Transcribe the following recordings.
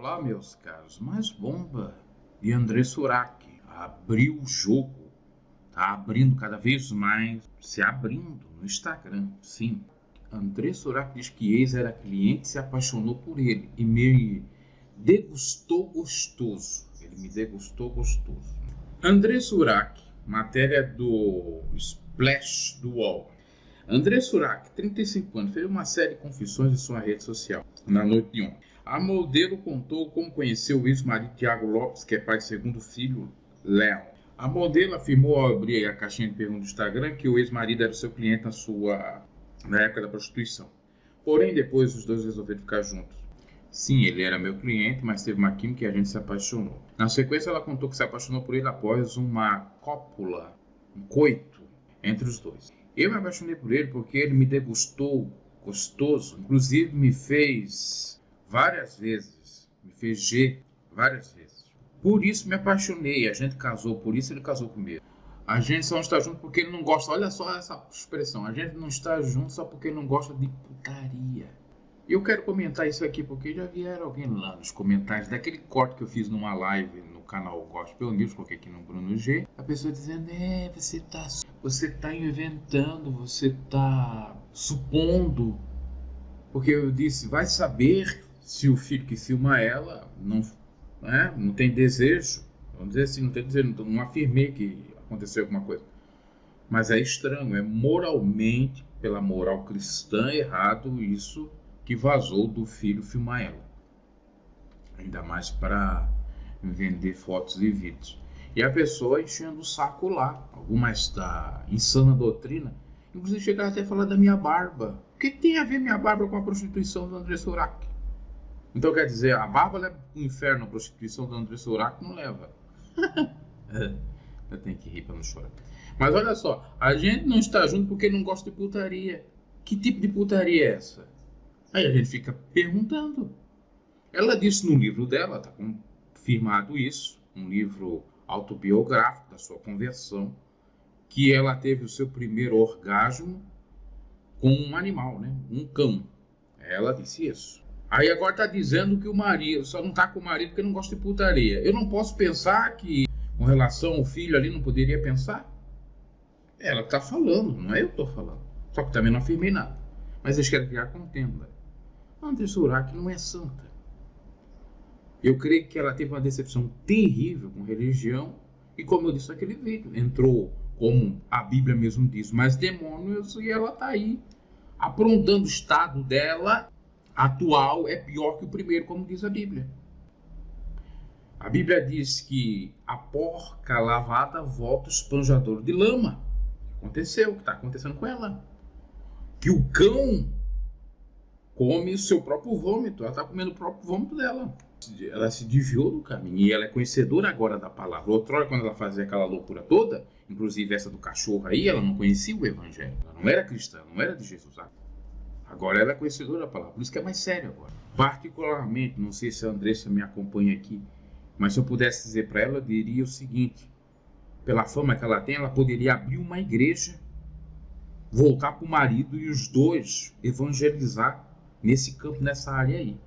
Olá, meus caros. Mais bomba de André Surak. Abriu o jogo. Tá abrindo cada vez mais. Se abrindo no Instagram. Sim. André Surak diz que ex era cliente e se apaixonou por ele. E me degustou gostoso. Ele me degustou gostoso. André Surak. Matéria do Splash do UOL. André Surak, 35 anos, fez uma série de confissões em sua rede social na noite de ontem. A modelo contou como conheceu o ex-marido Thiago Lopes, que é pai do segundo filho, Léo. A modelo afirmou ao abrir a caixinha de perguntas do Instagram que o ex-marido era o seu cliente na época da prostituição. Porém, depois os dois resolveram ficar juntos. Sim, ele era meu cliente, mas teve uma química e a gente se apaixonou. Na sequência, ela contou que se apaixonou por ele após uma cópula, um coito, entre os dois. Eu me apaixonei por ele porque ele me degustou gostoso, inclusive me fez várias vezes, me fez G várias vezes. Por isso me apaixonei, a gente casou, por isso ele casou comigo. A gente só não está junto porque ele não gosta, olha só essa expressão, a gente não está junto só porque ele não gosta de putaria. E eu quero comentar isso aqui porque já vieram alguém lá nos comentários daquele corte que eu fiz numa live no canal Gospel News, coloquei aqui no Bruno G, a pessoa dizendo, você tá inventando, você tá supondo, porque eu disse, vai saber se o filho que filma ela não tem desejo, vamos dizer assim, não tem desejo, não afirmei que aconteceu alguma coisa, mas é estranho, é moralmente, pela moral cristã, errado isso que vazou do filho filmar ela, ainda mais para vender fotos e vídeos. E a pessoa enchendo o saco lá, algumas da insana doutrina, inclusive chegaram até a falar da minha barba. O que tem a ver minha barba com a prostituição do André Surak? Então quer dizer, a barba leva para o inferno, a prostituição do André Surak não leva. Eu tenho que rir para não chorar. Mas olha só, a gente não está junto porque não gosta de putaria. Que tipo de putaria é essa? Aí a gente fica perguntando. Ela disse no livro dela, está confirmado isso, um livro autobiográfico da sua conversão, que ela teve o seu primeiro orgasmo com um animal, né? Um cão. Ela disse isso. Aí agora está dizendo que o marido só não está com o marido porque não gosta de putaria. Eu não posso pensar que, com relação ao filho ali, não poderia pensar? Ela está falando, não é eu que estou falando. Só que também não afirmei nada. Mas eles querem criar contenda. André Surak não é santa. Eu creio que ela teve uma decepção terrível com religião e, como eu disse naquele vídeo, entrou, como a Bíblia mesmo diz, mais demônios e ela está aí aprontando o estado dela atual é pior que o primeiro, como diz a Bíblia. A Bíblia diz que a porca lavada volta o esponjador de lama. Aconteceu, o que está acontecendo com ela? Que o cão come o seu próprio vômito, ela está comendo o próprio vômito dela. Ela se desviou do caminho e ela é conhecedora agora da palavra. Outrora, quando ela fazia aquela loucura toda, inclusive essa do cachorro aí, ela não conhecia o evangelho. Ela não era cristã, não era de Jesus. Agora ela é conhecedora da palavra, por isso que é mais sério agora. Particularmente, não sei se a Andressa me acompanha aqui, mas se eu pudesse dizer para ela, eu diria o seguinte: pela fama que ela tem, ela poderia abrir uma igreja, voltar para o marido e os dois evangelizar nesse campo, nessa área aí.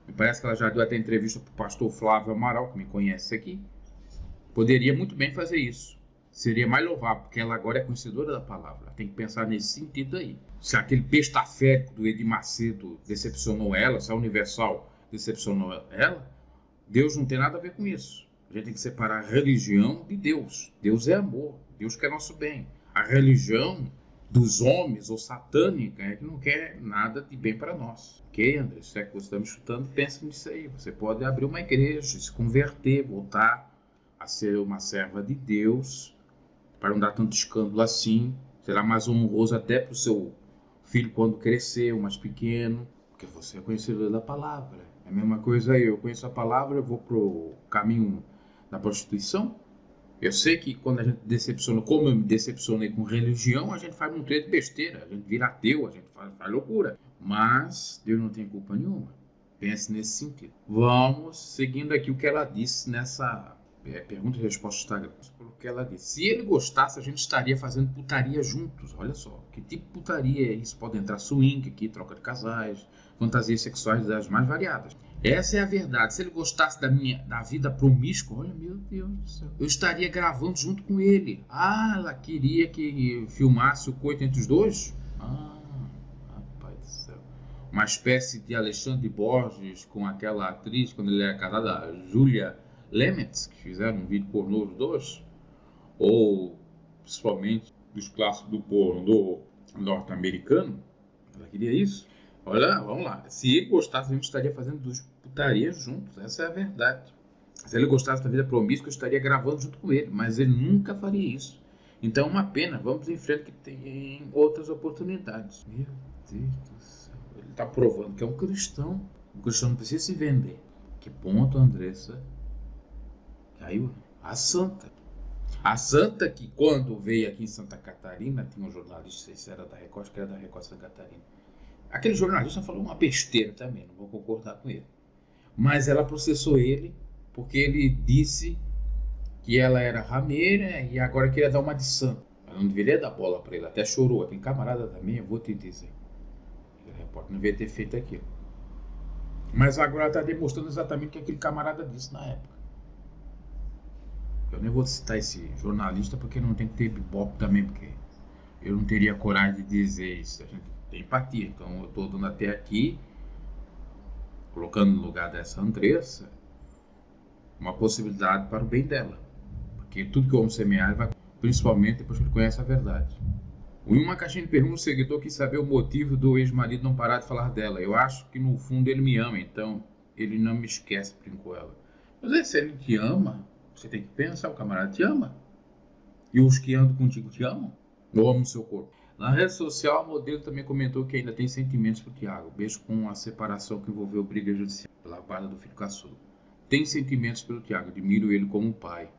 Me parece que ela já deu até entrevista para o pastor Flávio Amaral, que me conhece aqui. Poderia muito bem fazer isso. Seria mais louvável, porque ela agora é conhecedora da palavra. Ela tem que pensar nesse sentido aí. Se aquele pestaférico do Edir Macedo decepcionou ela, se a Universal decepcionou ela, Deus não tem nada a ver com isso. A gente tem que separar a religião de Deus. Deus é amor. Deus quer nosso bem. A religião dos homens ou satânica é que não quer nada de bem para nós. Ok, André? Se é que você está me chutando, pensa nisso aí. Você pode abrir uma igreja, se converter, voltar a ser uma serva de Deus, para não dar tanto escândalo assim. Será mais honroso até para o seu filho quando crescer, o mais pequeno, porque você é conhecedor da palavra. É a mesma coisa aí, eu conheço a palavra, eu vou para o caminho da prostituição. Eu sei que quando a gente decepciona, como eu me decepcionei com religião, a gente faz um treino de besteira, a gente vira ateu, a gente faz loucura. Mas Deus não tem culpa nenhuma. Pense nesse sentido. Vamos seguindo aqui o que ela disse nessa pergunta e resposta do Instagram. O que ela disse: se ele gostasse, a gente estaria fazendo putaria juntos. Olha só, que tipo de putaria é isso? Pode entrar swing aqui, troca de casais, fantasias sexuais das mais variadas. Essa é a verdade. Se ele gostasse da vida promíscua, olha, meu Deus do céu, eu estaria gravando junto com ele. Ah, ela queria que filmasse o coito entre os dois? Ah, rapaz do céu. Uma espécie de Alexandre Borges com aquela atriz, quando ele era casado, a Julia Lemets, que fizeram um vídeo pornô os dois. Ou, principalmente, dos clássicos do pornô norte-americano. Ela queria isso. Olha, vamos lá. Se ele gostasse, a gente estaria fazendo duas putarias juntos. Essa é a verdade. Se ele gostasse da vida promíscua, eu estaria gravando junto com ele. Mas ele nunca faria isso. Então é uma pena. Vamos em frente que tem outras oportunidades. Meu Deus do céu. Ele está provando que é um cristão. O cristão não precisa se vender. Que ponto, Andressa? Caiu. A santa. A santa que quando veio aqui em Santa Catarina, tinha um jornalista, se era da Record, acho que era da Record Santa Catarina. Aquele jornalista falou uma besteira também, não vou concordar com ele. Mas ela processou ele porque ele disse que ela era rameira e agora queria dar uma de santo. Ela não deveria dar bola para ele, até chorou. Tem camarada também, eu vou te dizer. O repórter não devia ter feito aquilo. Mas agora ela está demonstrando exatamente o que aquele camarada disse na época. Eu nem vou citar esse jornalista porque não tem que ter bibope também, porque eu não teria coragem de dizer isso. A gente tem empatia, então eu estou dando até aqui, colocando no lugar dessa Andressa, uma possibilidade para o bem dela. Porque tudo que o homem semear vai, principalmente depois que ele conhece a verdade. Em uma caixinha de perguntas, o seguidor quis saber o motivo do ex-marido não parar de falar dela. Eu acho que no fundo ele me ama, então ele não me esquece, brincou ela. Mas se ele te ama, você tem que pensar, o camarada te ama. E os que andam contigo te amam? Ou amam o seu corpo? Na rede social, a modelo também comentou que ainda tem sentimentos por Thiago, mesmo com a separação que envolveu briga judicial pela guarda do filho caçula. Tem sentimentos pelo Thiago, admiro ele como pai,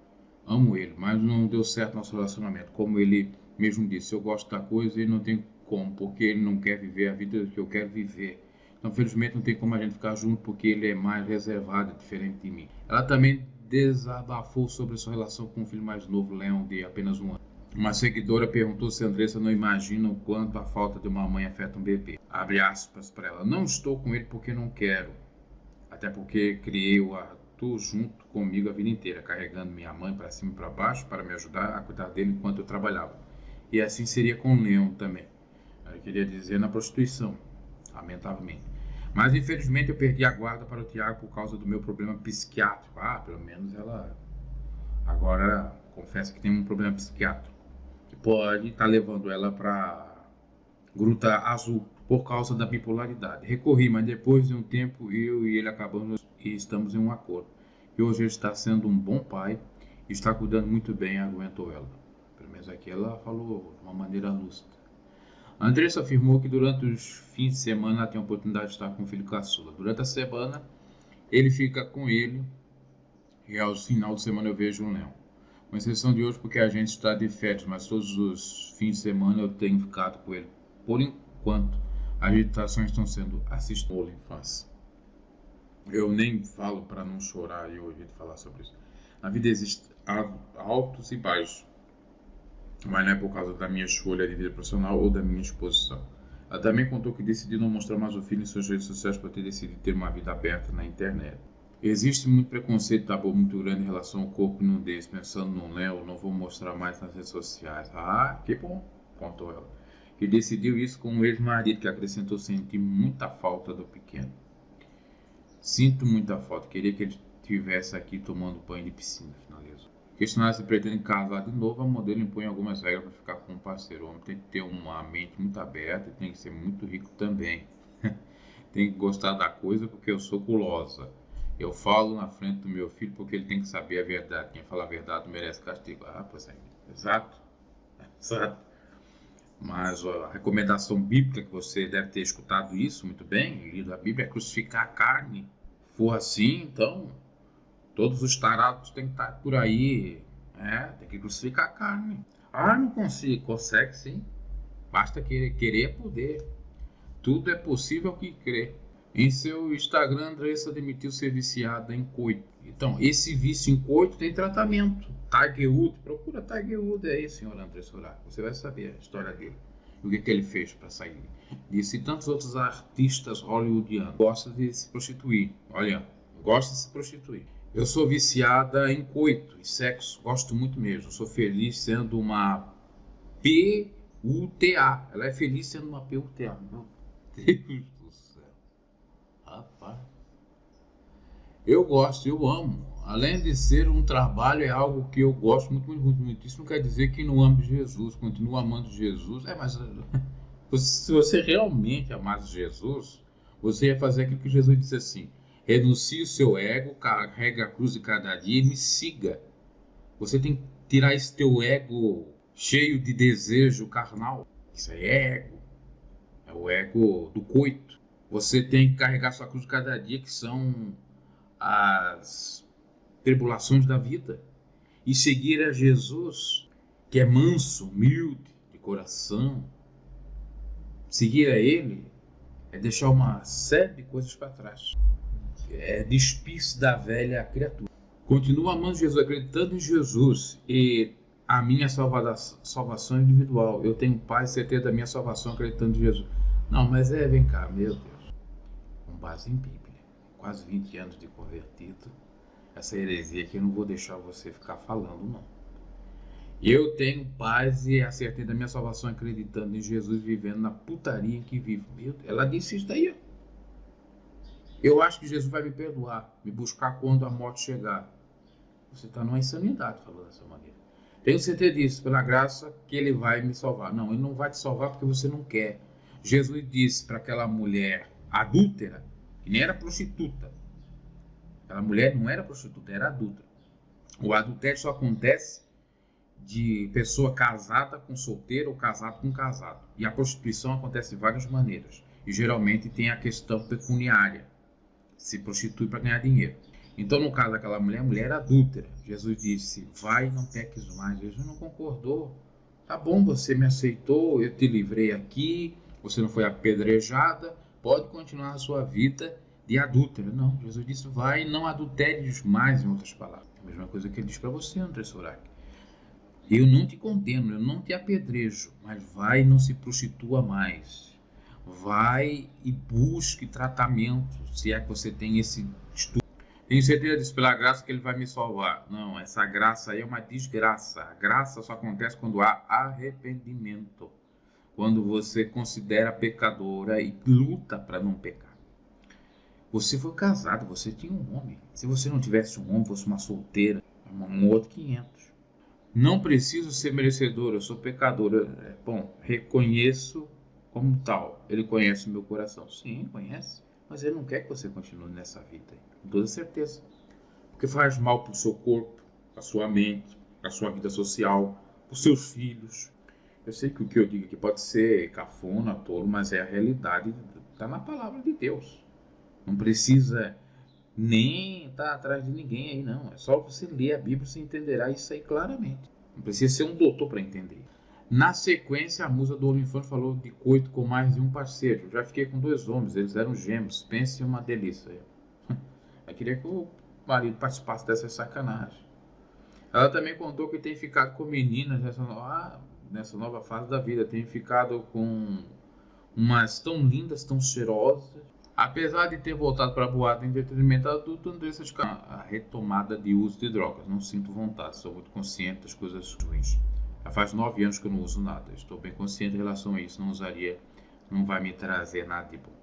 amo ele, mas não deu certo nosso relacionamento. Como ele mesmo disse, eu gosto da coisa e não tem como, porque ele não quer viver a vida que eu quero viver. Então, felizmente, não tem como a gente ficar junto, porque ele é mais reservado, diferente de mim. Ela também desabafou sobre sua relação com o filho mais novo, Leon, de apenas 1 ano. Uma seguidora perguntou se a Andressa não imagina o quanto a falta de uma mãe afeta um bebê. Abre aspas para ela. Não estou com ele porque não quero. Até porque criei o Arthur junto comigo a vida inteira, carregando minha mãe para cima e para baixo para me ajudar a cuidar dele enquanto eu trabalhava. E assim seria com o Leon também. Eu queria dizer na prostituição, lamentavelmente. Mas infelizmente eu perdi a guarda para o Thiago por causa do meu problema psiquiátrico. Pelo menos ela agora confessa que tem um problema psiquiátrico. Que pode estar levando ela para Gruta Azul por causa da bipolaridade. Recorri, mas depois de um tempo eu e ele acabamos e estamos em um acordo. E hoje ele está sendo um bom pai e está cuidando muito bem, aguentou ela. Pelo menos aqui ela falou de uma maneira lúcida. A Andressa afirmou que durante os fins de semana ela tem a oportunidade de estar com o filho caçula. Durante a semana ele fica com ele e ao final de semana eu vejo um Leão. Com exceção de hoje porque a gente está de férias, mas todos os fins de semana eu tenho ficado com ele. Por enquanto, as agitações estão sendo assistidas em face. Eu nem falo para não chorar e ouvir falar sobre isso. Na vida existem altos e baixos, mas não é por causa da minha escolha de vida profissional ou da minha exposição. Ela também contou que decidiu não mostrar mais o filho em suas redes sociais por ter decidido ter uma vida aberta na internet. Existe muito preconceito, tabu muito grande em relação ao corpo e nudez. Pensando no Léo, não vou mostrar mais nas redes sociais. Que bom, contou ela. Que decidiu isso com o ex-marido, que acrescentou sentir muita falta do pequeno. Sinto muita falta, queria que ele estivesse aqui tomando banho de piscina, finalizou. Questionar se pretende casar de novo, a modelo impõe algumas regras para ficar com um parceiro. O homem tem que ter uma mente muito aberta e tem que ser muito rico também. Tem que gostar da coisa porque eu sou gulosa. Eu falo na frente do meu filho porque ele tem que saber a verdade. Quem fala a verdade não merece castigo. Pois é, exato. Mas a recomendação bíblica, que você deve ter escutado isso muito bem, lido a Bíblia, é crucificar a carne. Se for assim, então todos os tarados têm que estar por aí. Tem que crucificar a carne. Não consigo. Consegue sim. Basta querer poder. Tudo é possível que crê. Em seu Instagram, Andressa admitiu ser viciada em coito. Então, esse vício em coito tem tratamento. Tiger Woods, procura Tiger Woods aí, senhora Andressa Horácio. Você vai saber a história dele. E o que ele fez para sair? Disse, e tantos outros artistas hollywoodianos gostam de se prostituir. Olha, gosta de se prostituir. Eu sou viciada em coito e sexo, gosto muito mesmo. Eu sou feliz sendo uma PUTA. Ela é feliz sendo uma PUTA. Meu Deus do céu. Rapaz. Eu gosto, eu amo. Além de ser um trabalho, é algo que eu gosto muito, muito, muito, muito. Isso não quer dizer que não ame Jesus, continuo amando Jesus. Mas se você realmente amasse Jesus, você ia fazer aquilo que Jesus disse assim: renuncie o seu ego, carregue a cruz de cada dia e me siga. Você tem que tirar esse teu ego cheio de desejo carnal. Isso aí é ego. É o ego do coito. Você tem que carregar sua cruz de cada dia, que são as tribulações da vida, e seguir a Jesus, que é manso, humilde, de coração. Seguir a Ele é deixar uma série de coisas para trás. É despir-se da velha criatura. Continuo amando Jesus, acreditando em Jesus e a minha salvação individual. Eu tenho paz e certeza da minha salvação acreditando em Jesus. Não, mas vem cá, meu Deus. Com base em Bíblia. Quase 20 anos de convertido. Essa heresia aqui eu não vou deixar você ficar falando, não. Eu tenho paz e a certeza da minha salvação acreditando em Jesus, vivendo na putaria em que vivo. Meu Deus, ela disse isso daí. Eu acho que Jesus vai me perdoar, me buscar quando a morte chegar. Você está numa insanidade falando dessa maneira. Tenho certeza disso, pela graça que Ele vai me salvar. Não, Ele não vai te salvar porque você não quer. Jesus disse para aquela mulher adúltera, que nem era prostituta. Aquela mulher não era prostituta, era adúltera. O adultério só acontece de pessoa casada com solteiro ou casado com casado. E a prostituição acontece de várias maneiras. E geralmente tem a questão pecuniária. Se prostitui para ganhar dinheiro. Então, no caso daquela mulher, a mulher era adúltera. Jesus disse, vai e não peques mais. Jesus não concordou. Tá bom, você me aceitou, eu te livrei aqui, você não foi apedrejada, pode continuar a sua vida de adúltera. Não, Jesus disse, vai e não adulteres mais, em outras palavras. A mesma coisa que ele diz para você, André Surak. Eu não te condeno, eu não te apedrejo, mas vai e não se prostitua mais. Vai e busque tratamento, se é que você tem esse estudo. Tenho certeza disso, pela graça que Ele vai me salvar. Não, essa graça aí é uma desgraça. A graça só acontece quando há arrependimento. Quando você considera pecadora e luta para não pecar. Você foi casado, você tinha um homem. Se você não tivesse um homem, fosse uma solteira, um outro 500. Não preciso ser merecedor, eu sou pecador. Bom, reconheço como tal. Ele conhece o meu coração. Sim, conhece. Mas Ele não quer que você continue nessa vida. Com toda certeza. Porque faz mal para o seu corpo, para a sua mente, para a sua vida social, para os seus filhos. Eu sei que o que eu digo aqui pode ser cafona, tolo, mas é a realidade. Está na palavra de Deus. Não precisa nem estar atrás de ninguém aí, não. É só você ler a Bíblia, você entenderá isso aí claramente. Não precisa ser um doutor para entender. Na sequência, a musa do Olinfante falou de coito com mais de um parceiro. Já fiquei com 2 homens, eles eram gêmeos. Pense em uma delícia. Eu queria que o marido participasse dessa sacanagem. Ela também contou que tem ficado com meninas nessa nova fase da vida. Tem ficado com umas tão lindas, tão cheirosas. Apesar de ter voltado para a boate de entretenimento adulto, Andressa de a retomada de uso de drogas. Não sinto vontade, sou muito consciente das coisas ruins. Já faz 9 anos que eu não uso nada. Estou bem consciente em relação a isso. Não usaria, não vai me trazer nada de bom.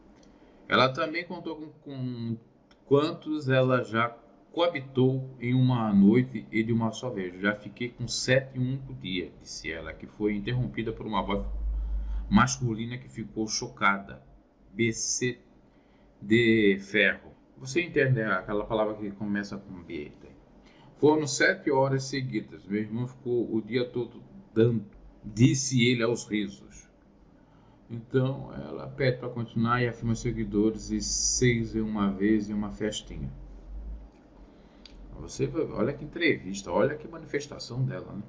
Ela também contou com quantos ela já coabitou em uma noite e de uma só vez. Já fiquei com 7 em um único dia, disse ela, que foi interrompida por uma voz masculina que ficou chocada. BC de ferro. Você entende aquela palavra que começa com B? Foram 7 horas seguidas. Meu irmão ficou o dia todo dando, disse ele aos risos. Então ela pede para continuar e afirma aos seguidores e 6 em uma vez em uma festinha. Você olha que entrevista, olha que manifestação dela, né?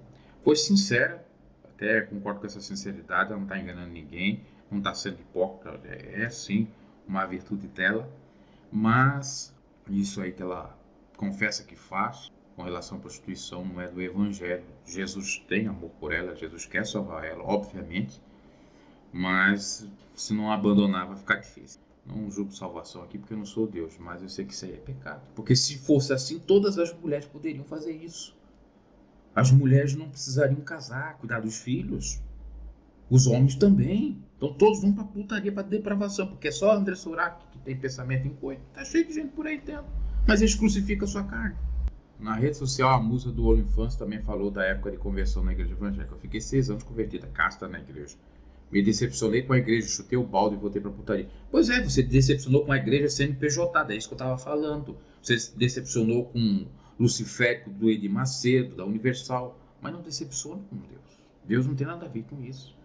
Foi sincera, até concordo com essa sinceridade, ela não está enganando ninguém, não está sendo hipócrita, é sim uma virtude dela, mas isso aí que ela confessa que faz com relação à prostituição não é do Evangelho. Jesus tem amor por ela, Jesus quer salvar ela, obviamente, Mas se não abandonar vai ficar difícil. Não julgo salvação aqui porque eu não sou Deus, mas eu sei que isso aí é pecado. Porque se fosse assim, todas as mulheres poderiam fazer isso. As mulheres não precisariam casar, cuidar dos filhos. Os homens também. Então todos vão pra putaria, pra depravação, porque é só André Surak que tem pensamento em coisa. Tá cheio de gente por aí dentro. Mas eles crucificam a sua carne. Na rede social, a musa do OnlyFans também falou da época de conversão na igreja evangélica. Eu fiquei 6 anos convertida, casta na igreja. Me decepcionei com a igreja, chutei o balde e voltei pra putaria. Pois é, você decepcionou com a igreja CNPJ, é isso que eu tava falando. Você se decepcionou com Luciférico do Edir Macedo, da Universal. Mas não decepciona com Deus. Deus não tem nada a ver com isso.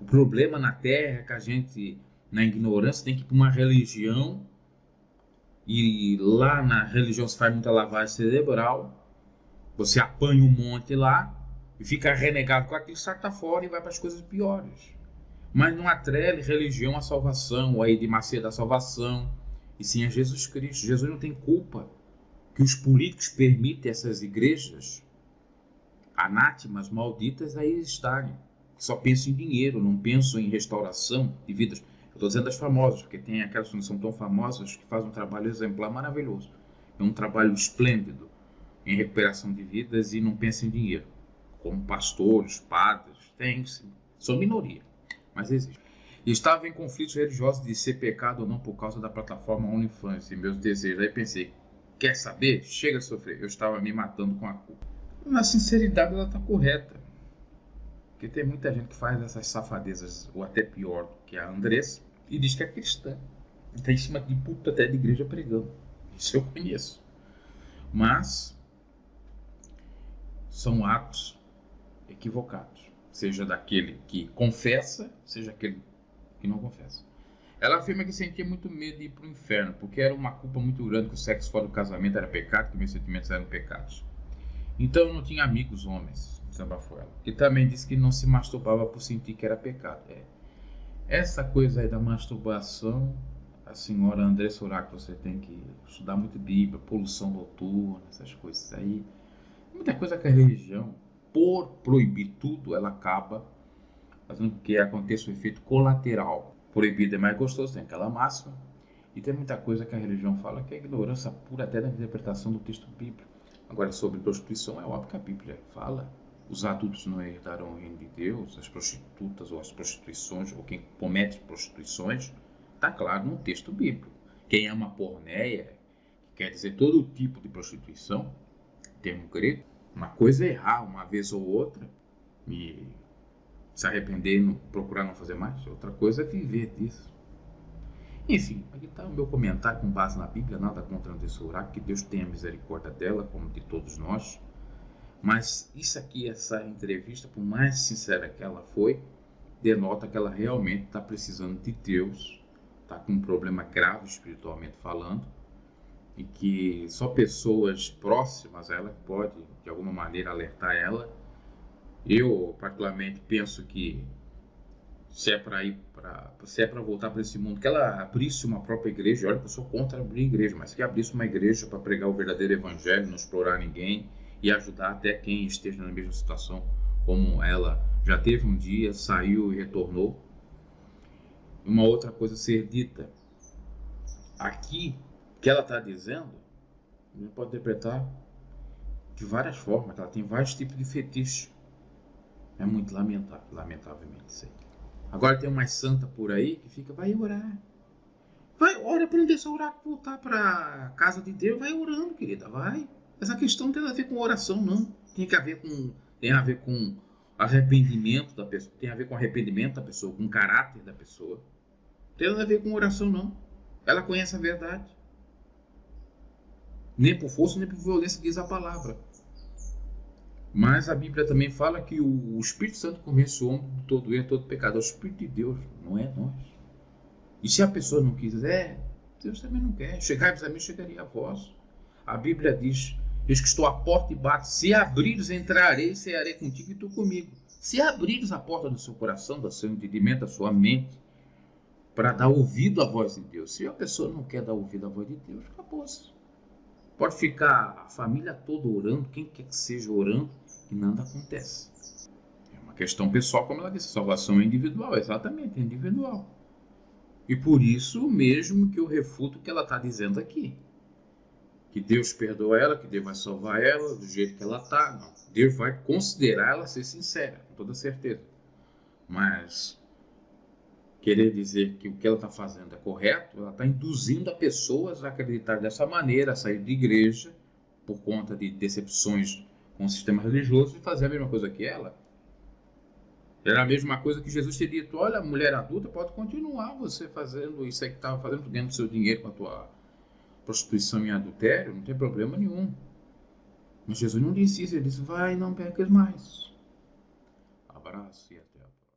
O problema na Terra é que a gente, na ignorância, tem que ir para uma religião e lá na religião se faz muita lavagem cerebral, você apanha um monte lá e fica renegado com aquilo, salta fora e vai para as coisas piores. Mas não atrele religião à salvação, ou a Edir Macedo à salvação, e sim a Jesus Cristo. Jesus não tem culpa que os políticos permitem essas igrejas anátemas, malditas, aí estarem. Só penso em dinheiro, não penso em restauração de vidas. Eu estou dizendo das famosas, porque tem aquelas que não são tão famosas que fazem um trabalho exemplar maravilhoso. É um trabalho esplêndido em recuperação de vidas e não pensa em dinheiro. Como pastores, padres, tem sim. São minoria, mas existe. Estava em conflitos religiosos de ser pecado ou não por causa da plataforma OnlyFans e meus desejos. Aí pensei, quer saber? Chega de sofrer. Eu estava me matando com a culpa. Na sinceridade ela está correta. Porque tem muita gente que faz essas safadezas, ou até pior do que a Andressa, e diz que é cristã. Está em cima de puta até de igreja pregando. Isso eu conheço. Mas são atos equivocados. Seja daquele que confessa, seja aquele que não confessa. Ela afirma que sentia muito medo de ir para o inferno, porque era uma culpa muito grande que o sexo fora do casamento era pecado, que meus sentimentos eram pecados. Então eu não tinha amigos homens. Desabafou ela. E também disse que não se masturbava por sentir que era pecado. Essa coisa aí da masturbação, a senhora André Surak, você tem que estudar muito Bíblia, poluição noturna, essas coisas aí. Muita coisa que a religião, por proibir tudo, ela acaba fazendo com que aconteça o efeito colateral. Proibido é mais gostoso, tem aquela máxima. E tem muita coisa que a religião fala que é ignorância pura até da interpretação do texto bíblico. Agora, sobre prostituição, é óbvio que a Bíblia fala. Os adultos não herdarão o reino de Deus, as prostitutas ou as prostituições, ou quem comete prostituições, está claro no texto bíblico. Quem ama a porneia, que quer dizer todo tipo de prostituição, termo grego, uma coisa é errar uma vez ou outra e se arrepender e procurar não fazer mais, outra coisa é viver disso. Enfim, aqui está o meu comentário com base na Bíblia, nada contra André Surak, que Deus tenha misericórdia dela, como de todos nós. Mas isso aqui, essa entrevista, por mais sincera que ela foi, denota que ela realmente está precisando de Deus, está com um problema grave espiritualmente falando, e que só pessoas próximas a ela podem, de alguma maneira, alertar ela. Eu, particularmente, penso que se é para voltar para esse mundo, que ela abrisse uma própria igreja. Olha que eu sou contra abrir igreja, mas que abrisse uma igreja para pregar o verdadeiro evangelho, não explorar ninguém e ajudar até quem esteja na mesma situação como ela já teve um dia, saiu e retornou. Uma outra coisa a ser dita aqui, que ela está dizendo, a gente pode interpretar de várias formas, ela tem vários tipos de fetiche. É muito lamentável, lamentavelmente isso aí. Agora tem uma santa por aí que fica, vai orar. Ora para André Surak voltar para a casa de Deus, vai orando, querida, vai. Essa questão não tem a ver com oração, não. Tem a ver com arrependimento da pessoa, tem a ver com arrependimento da pessoa, com o caráter da pessoa. Não tem nada a ver com oração, não. Ela conhece a verdade. Nem por força, nem por violência, diz a palavra. Mas a Bíblia também fala que o Espírito Santo convence o homem de todo erro, todo pecado. É o Espírito de Deus, não é nós. E se a pessoa não quiser, Deus também não quer. Chegai-vos a mim, chegaria a vós. A Bíblia diz, eis que estou à porta e bato. Se abrires, entrarei, cearei contigo e tu comigo. Se abrires a porta do seu coração, do seu entendimento, da sua mente, para dar ouvido à voz de Deus. Se a pessoa não quer dar ouvido à voz de Deus, acabou-se. Pode ficar a família toda orando, quem quer que seja orando, e nada acontece. É uma questão pessoal, como ela disse, salvação é individual, exatamente, é individual. E por isso mesmo que eu refuto o que ela está dizendo aqui. Que Deus perdoa ela, que Deus vai salvar ela do jeito que ela está. Não, Deus vai considerar ela ser sincera, com toda certeza. Mas querer dizer que o que ela está fazendo é correto, ela está induzindo a pessoas a acreditar dessa maneira, a sair de igreja por conta de decepções com o sistema religioso e fazer a mesma coisa que ela. Era a mesma coisa que Jesus teria dito: olha, mulher adulta, pode continuar você fazendo isso aí que estava fazendo, ganhando seu dinheiro com a tua prostituição e adultério, não tem problema nenhum. Mas Jesus não disse isso, ele disse: vai, não pecas mais. Abraço e até a próxima.